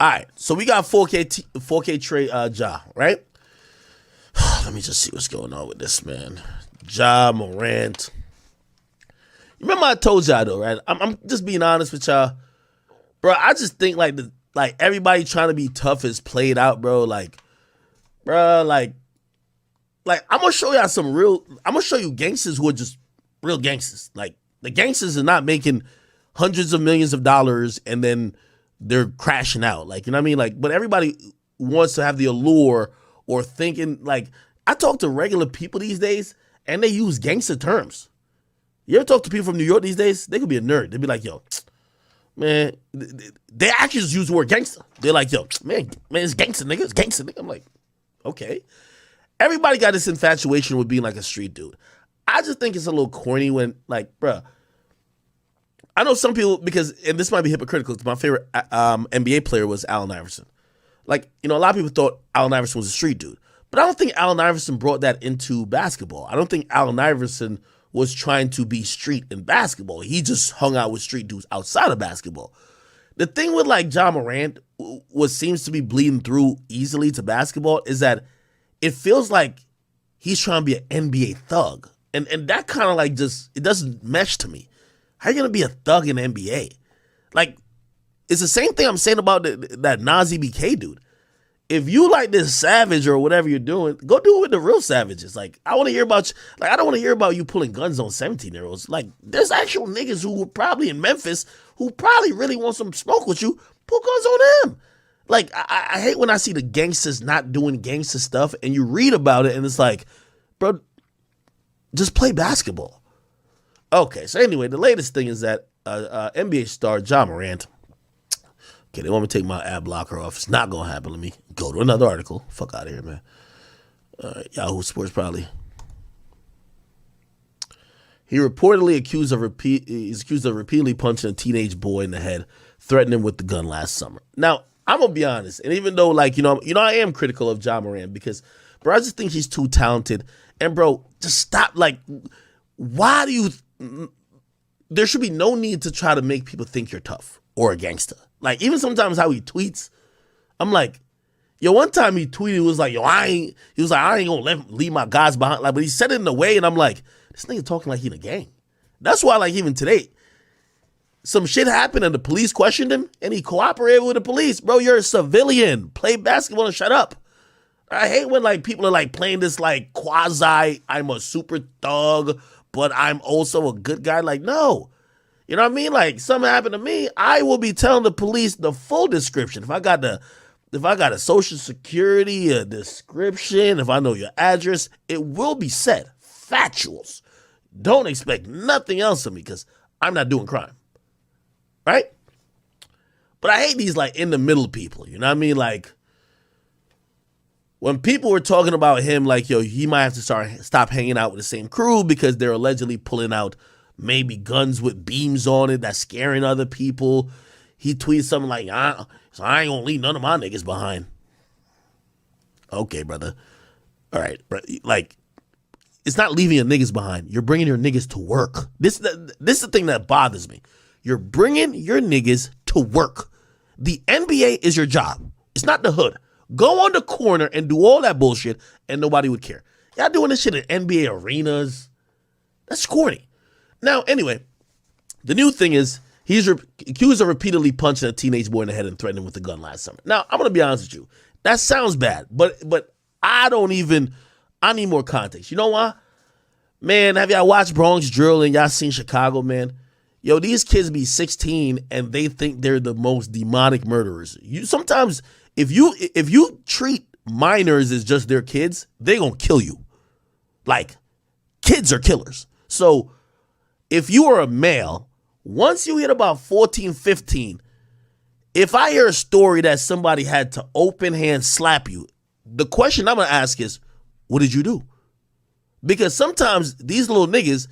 All right, so we got 4K Trey Ja, right? Let me just see what's going on with this, man. Ja Morant. You remember I told y'all though, right? I'm just being honest with y'all, bro. I just think like everybody trying to be tough is played out, bro. Like, bro, like I'm gonna show y'all some real. I'm gonna show you gangsters who are just real gangsters. Like the gangsters are not making hundreds of millions of dollars and then they're crashing out. Like, you know what I mean? Like, but everybody wants to have the allure or thinking, like, I talk to regular people these days and they use gangster terms. You ever talk to people from New York these days? They could be a nerd. They'd be like, yo, man, they actually just use the word gangster. They're like, yo, man, it's gangster, nigga. It's gangster, nigga. I'm like, okay. Everybody got this infatuation with being like a street dude. I just think it's a little corny when, like, bruh, I know some people, because, and this might be hypocritical, because my favorite NBA player was Allen Iverson. Like, you know, a lot of people thought Allen Iverson was a street dude. But I don't think Allen Iverson brought that into basketball. I don't think Allen Iverson was trying to be street in basketball. He just hung out with street dudes outside of basketball. The thing with, like, Ja Morant, what seems to be bleeding through easily to basketball is that it feels like he's trying to be an NBA thug. And that kind of, like, just, it doesn't mesh to me. How are you going to be a thug in the NBA? Like, it's the same thing I'm saying about that Nazi BK dude. If you like this savage or whatever you're doing, go do it with the real savages. Like, I want to hear about, like, I don't want to hear about you pulling guns on 17-year-olds. Like, there's actual niggas who were probably in Memphis who probably really want some smoke with you. Pull guns on them. Like, I hate when I see the gangsters not doing gangster stuff and you read about it and it's like, bro, just play basketball. Okay, so anyway, the latest thing is that NBA star Ja Morant. Okay, they want me to take my ad blocker off. It's not going to happen. Let me go to another article. Fuck out of here, man. Yahoo Sports probably. He's accused of repeatedly punching a teenage boy in the head, threatening him with the gun last summer. Now, I'm going to be honest. And even though, like, you know, I am critical of Ja Morant because, bro, I just think he's too talented. And, bro, just stop. Like, why do you... There should be no need to try to make people think you're tough or a gangster. Like, even sometimes how he tweets, I'm like, yo, one time he tweeted, was like, yo, I ain't gonna leave my guys behind. Like, but he said it in a way, and I'm like, this nigga talking like he in a gang. That's why, like, even today, some shit happened and the police questioned him, and he cooperated with the police. Bro, you're a civilian. Play basketball and shut up. I hate when, like, people are, like, playing this, like, quasi, I'm a super thug, but I'm also a good guy. Like, no. You know what I mean? Like, something happened to me, I will be telling the police the full description. If I got a social security, a description, if I know your address, it will be said. Factuals. Don't expect nothing else of me because I'm not doing crime. Right? But I hate these, like, in the middle people. You know what I mean? Like, when people were talking about him, like, yo, he might have to stop hanging out with the same crew because they're allegedly pulling out maybe guns with beams on it that's scaring other people. He tweeted something like, so I ain't gonna leave none of my niggas behind. Okay, brother. All right. Like, it's not leaving your niggas behind. You're bringing your niggas to work. This is the thing that bothers me. You're bringing your niggas to work. The NBA is your job. It's not the hood. Go on the corner and do all that bullshit and nobody would care. Y'all doing this shit in NBA arenas. That's corny. Now, anyway, the new thing is he's accused of repeatedly punching a teenage boy in the head and threatening him with a gun last summer. Now, I'm going to be honest with you. That sounds bad, but I need more context. You know why? Man, have y'all watched Bronx Drill and y'all seen Chicago, man? Yo, these kids be 16 and they think they're the most demonic murderers. Sometimes if you treat minors as just their kids, they going to kill you. Like, kids are killers. So, if you are a male, once you hit about 14, 15, if I hear a story that somebody had to open hand slap you, the question I'm going to ask is, what did you do? Because sometimes these little niggas,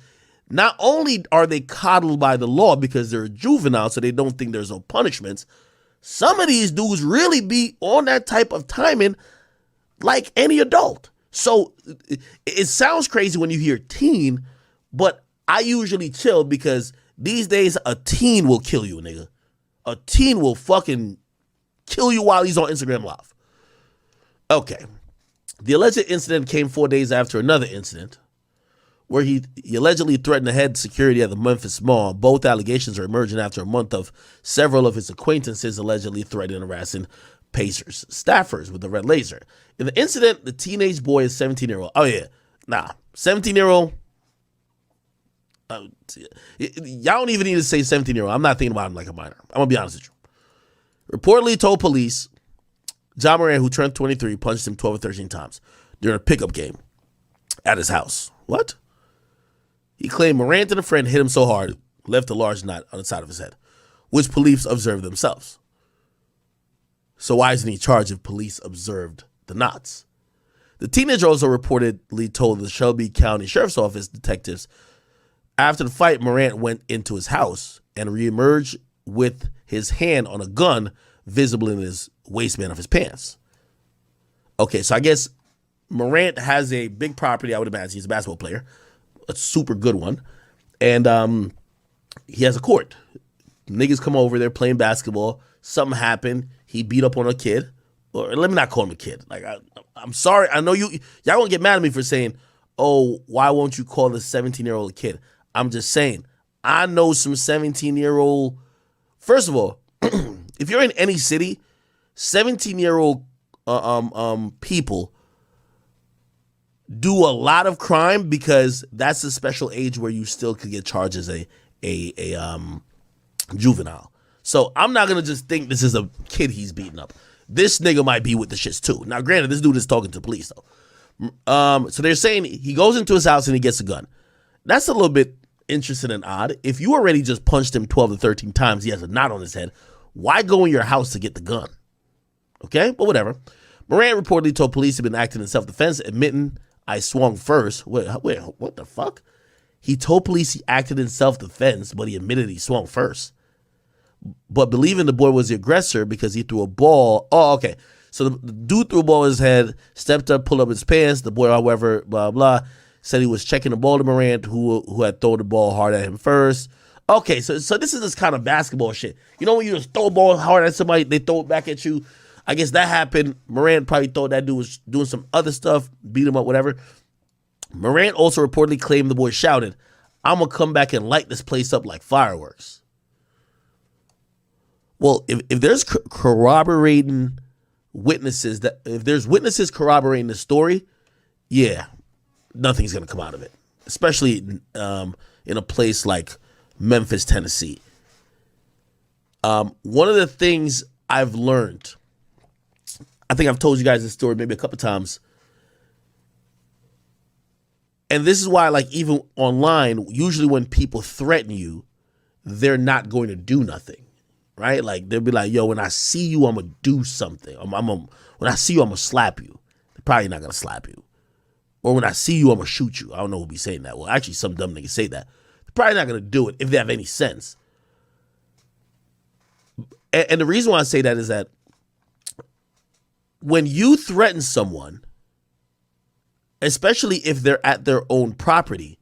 not only are they coddled by the law because they're juvenile, so they don't think there's no punishments, some of these dudes really be on that type of timing like any adult. So it sounds crazy when you hear teen, but I usually chill because these days a teen will kill you, nigga. A teen will fucking kill you while he's on Instagram Live. Okay. The alleged incident came 4 days after another incident where he allegedly threatened to head security at the Memphis Mall. Both allegations are emerging after a month of several of his acquaintances allegedly threatening and harassing Pacers staffers with the red laser. In the incident, the teenage boy is 17-year-old. Oh, yeah. Nah. 17-year-old. Y'all don't even need to say 17-year-old. I'm not thinking about him like a minor. I'm going to be honest with you. Reportedly told police, Ja Morant, who turned 23, punched him 12 or 13 times during a pickup game at his house. What? He claimed Morant and a friend hit him so hard, left a large knot on the side of his head, which police observed themselves. So why isn't he charged if police observed the knots? The teenager also reportedly told the Shelby County Sheriff's Office detectives after the fight, Morant went into his house and reemerged with his hand on a gun visible in his waistband of his pants. Okay, so I guess Morant has a big property, I would imagine. He's a basketball player, a super good one. And he has a court. Niggas come over there playing basketball. Something happened. He beat up on a kid. Or let me not call him a kid. Like I'm sorry. I know y'all won't get mad at me for saying, oh, why won't you call this 17-year-old a kid? I'm just saying, I know some 17-year-old. First of all, if you're in any city, 17-year-old people do a lot of crime because that's a special age where you still could get charged as a juvenile. So I'm not gonna just think this is a kid he's beating up. This nigga might be with the shits too. Now, granted, this dude is talking to police though. So they're saying he goes into his house and he gets a gun. That's a little bit interesting and odd. If you already just punched him 12 to 13 times, he has a knot on his head. Why go in your house to get the gun? Okay, but whatever. Morant reportedly told police he'd been acting in self-defense, admitting, I swung first. Wait, what the fuck? He told police he acted in self-defense, but he admitted he swung first. But believing the boy was the aggressor because he threw a ball. Oh, okay. So the dude threw a ball in his head, stepped up, pulled up his pants. The boy, however, blah, blah, said he was checking the ball to Morant, who had thrown the ball hard at him first. Okay, so this is this kind of basketball shit. You know when you just throw a ball hard at somebody, they throw it back at you? I guess that happened. Morant probably thought that dude was doing some other stuff, beat him up, whatever. Morant also reportedly claimed the boy shouted, I'm going to come back and light this place up like fireworks. Well, if there's corroborating witnesses, if there's witnesses corroborating the story, yeah, nothing's going to come out of it, especially in a place like Memphis, Tennessee. One of the things I've learned, I think I've told you guys this story maybe a couple times, and this is why, like, even online, usually when people threaten you, they're not going to do nothing, right? Like, they'll be like, yo, when I see you, I'm going to do something. When I see you, I'm going to slap you. They're probably not going to slap you. Or when I see you, I'm going to shoot you. I don't know who'll be saying that. Well, actually, some dumb niggas say that. They're probably not going to do it if they have any sense. And the reason why I say that is that when you threaten someone, especially if they're at their own property,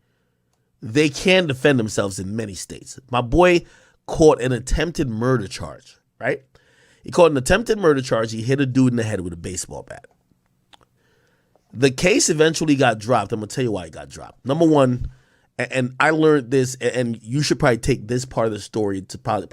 they can defend themselves in many states. My boy caught an attempted murder charge, right? He caught an attempted murder charge. He hit a dude in the head with a baseball bat. The case eventually got dropped. I'm going to tell you why it got dropped. Number one, and I learned this, and you should probably take this part of the story to possibly